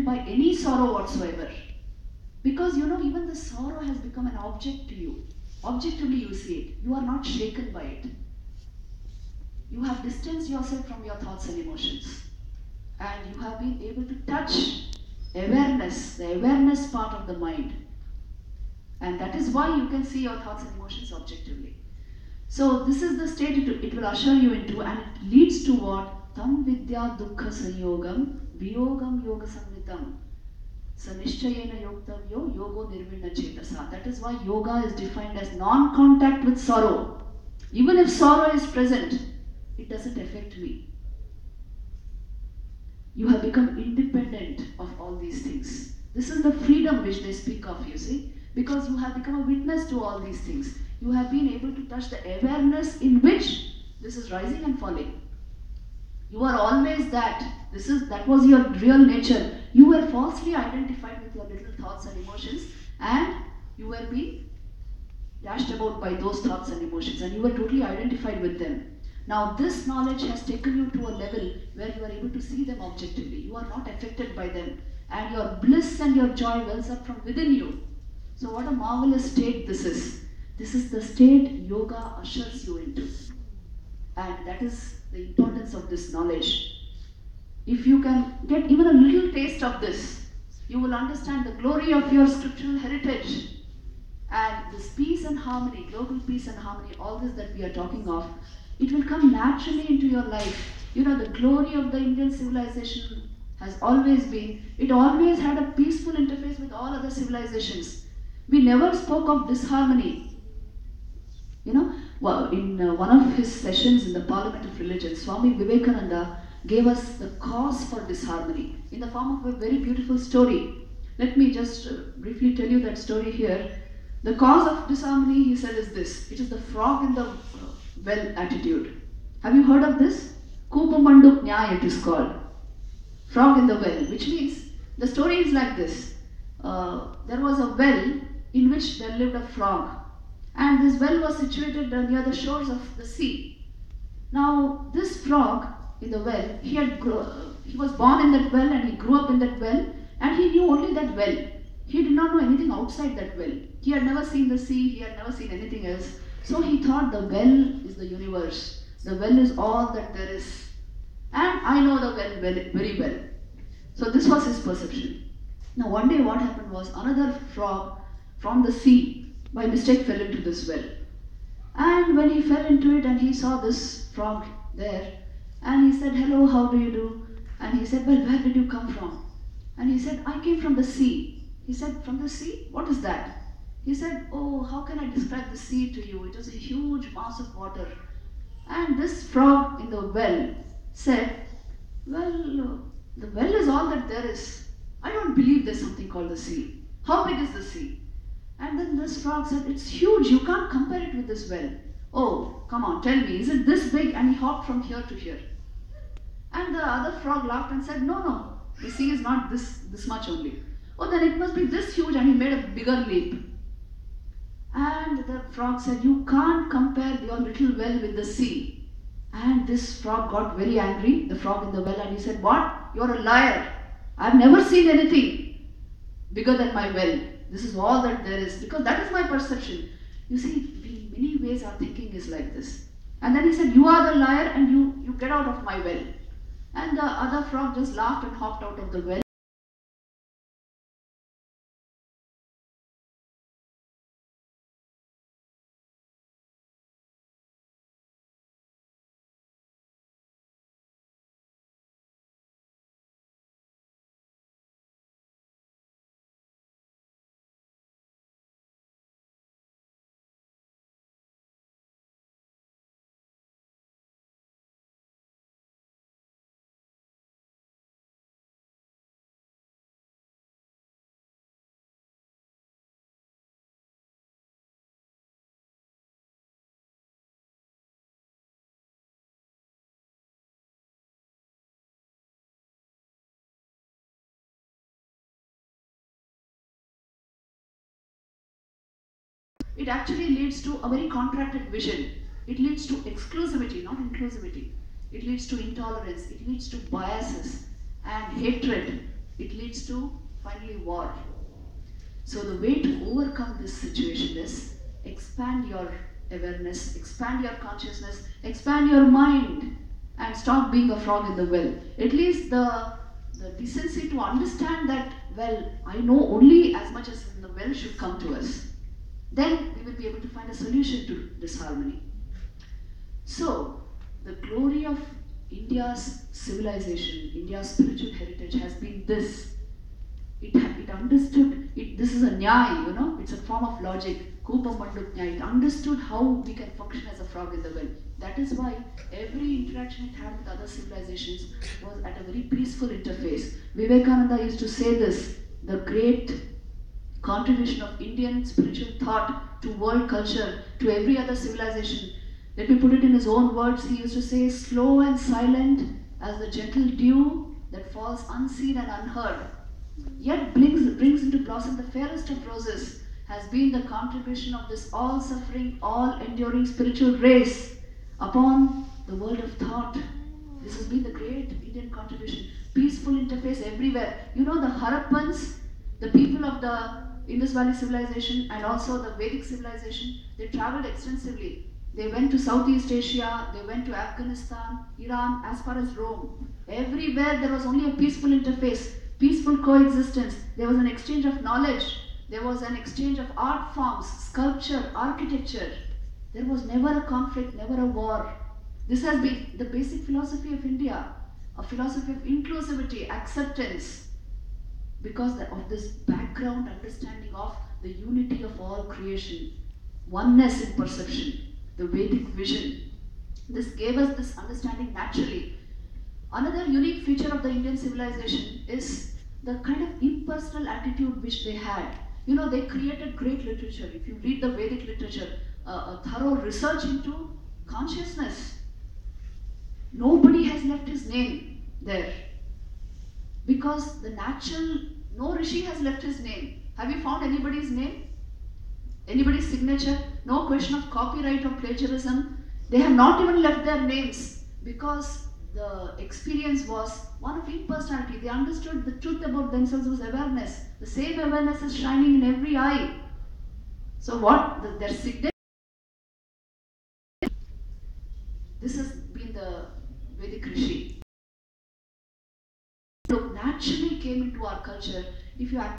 affected by any sorrow whatsoever. Because even the sorrow has become an object to you. Objectively you see it. You are not shaken by it. You have distanced yourself from your thoughts and emotions. And you have been able to touch awareness, the awareness part of the mind. And that is why you can see your thoughts and emotions objectively. So this is the state it will usher you into, and it leads to what? Tam vidya dukkha sanyogam viyogam yoga samritam sanishchayena yoktavyo yogo nirvinna chetasa. That is why yoga is defined as non-contact with sorrow. Even if sorrow is present, it doesn't affect me. You have become independent of all these things. This is the freedom which they speak of, you see, because you have become a witness to all these things. You have been able to touch the awareness in which this is rising and falling. You are always that. That was your real nature. You were falsely identified with your little thoughts and emotions, and you were being dashed about by those thoughts and emotions, and you were totally identified with them. Now this knowledge has taken you to a level where you are able to see them objectively. You are not affected by them, and your bliss and your joy wells up from within you. So what a marvelous state this is. This is the state yoga ushers you into. And that is the importance of this knowledge. If you can get even a little taste of this, you will understand the glory of your scriptural heritage. And this peace and harmony, global peace and harmony, all this that we are talking of, it will come naturally into your life. The glory of the Indian civilization has always been, it always had a peaceful interface with all other civilizations. We never spoke of disharmony. In one of his sessions in the Parliament of Religion, Swami Vivekananda gave us the cause for disharmony in the form of a very beautiful story. Let me just briefly tell you that story here. The cause of disharmony, he said, is this. It is the frog in the well attitude. Have you heard of this? Kupamanduk Nyaya it is called. Frog in the well, which means the story is like this. There was a well in which there lived a frog, and this well was situated near the shores of the sea. Now this frog in the well, he was born in that well and he grew up in that well, and he knew only that well. He did not know anything outside that well. He had never seen the sea, he had never seen anything else. So he thought the well is the universe. The well is all that there is. And I know the well very well. So this was his perception. Now one day what happened was, another frog from the sea by mistake fell into this well. And when he fell into it and he saw this frog there, and he said, "Hello, how do you do?" And he said, "Well, where did you come from?" And he said, "I came from the sea." He said, "From the sea? What is that?" He said, "Oh, how can I describe the sea to you? It is a huge mass of water." And this frog in the well said, "Well, the well is all that there is. I don't believe there's something called the sea. How big is the sea?" And then this frog said, "It's huge. You can't compare it with this well." "Oh, come on, tell me, is it this big?" And he hopped from here to here. And the other frog laughed and said, No, the sea is not this much only." "Oh, then it must be this huge," and he made a bigger leap. And the frog said, "You can't compare your little well with the sea." And this frog got very angry, the frog in the well, and he said, "What? You're a liar. I've never seen anything bigger than my well. This is all that there is, because that is my perception." You see, in many ways our thinking is like this. And then he said, "You are the liar, and you get out of my well." And the other frog just laughed and hopped out of the well. It actually leads to a very contracted vision. It leads to exclusivity, not inclusivity. It leads to intolerance. It leads to biases and hatred. it leads to finally war. So the way to overcome this situation is expand your awareness, expand your consciousness, expand your mind, and stop being a frog in the well. At least the decency to understand that, well, I know only as much as in the well should come to us. Then we will be able to find a solution to disharmony. So, the glory of India's civilization, India's spiritual heritage has been this. It understood, this is a nyaya, it's a form of logic, Kupa Manduk nyaya. It understood how we can function as a frog in the well. That is why every interaction it had with other civilizations was at a very peaceful interface. Vivekananda used to say this, the great contribution of Indian spiritual thought to world culture, to every other civilization. Let me put it in his own words. He used to say, slow and silent as the gentle dew that falls unseen and unheard, yet brings into blossom the fairest of roses, has been the contribution of this all-suffering, all-enduring spiritual race upon the world of thought. This has been the great Indian contribution. Peaceful interface everywhere. The Harappans, the people of the Indus Valley civilization and also the Vedic civilization, they traveled extensively. They went to Southeast Asia, they went to Afghanistan, Iran, as far as Rome. Everywhere there was only a peaceful interface, peaceful coexistence. There was an exchange of knowledge. There was an exchange of art forms, sculpture, architecture. There was never a conflict, never a war. This has been the basic philosophy of India, a philosophy of inclusivity, acceptance, because of this background understanding of the unity of all creation, oneness in perception, the Vedic vision. This gave us this understanding naturally. Another unique feature of the Indian civilization is the kind of impersonal attitude which they had. They created great literature. If you read the Vedic literature, a thorough research into consciousness, nobody has left his name there. Because no rishi has left his name. Have you found anybody's name? Anybody's signature? No question of copyright or plagiarism. They have not even left their names because the experience was one of impersonality. They understood the truth about themselves was awareness. The same awareness is shining in every eye. So their signature, this has been the Vedic rishi. Look, naturally came into our culture. If you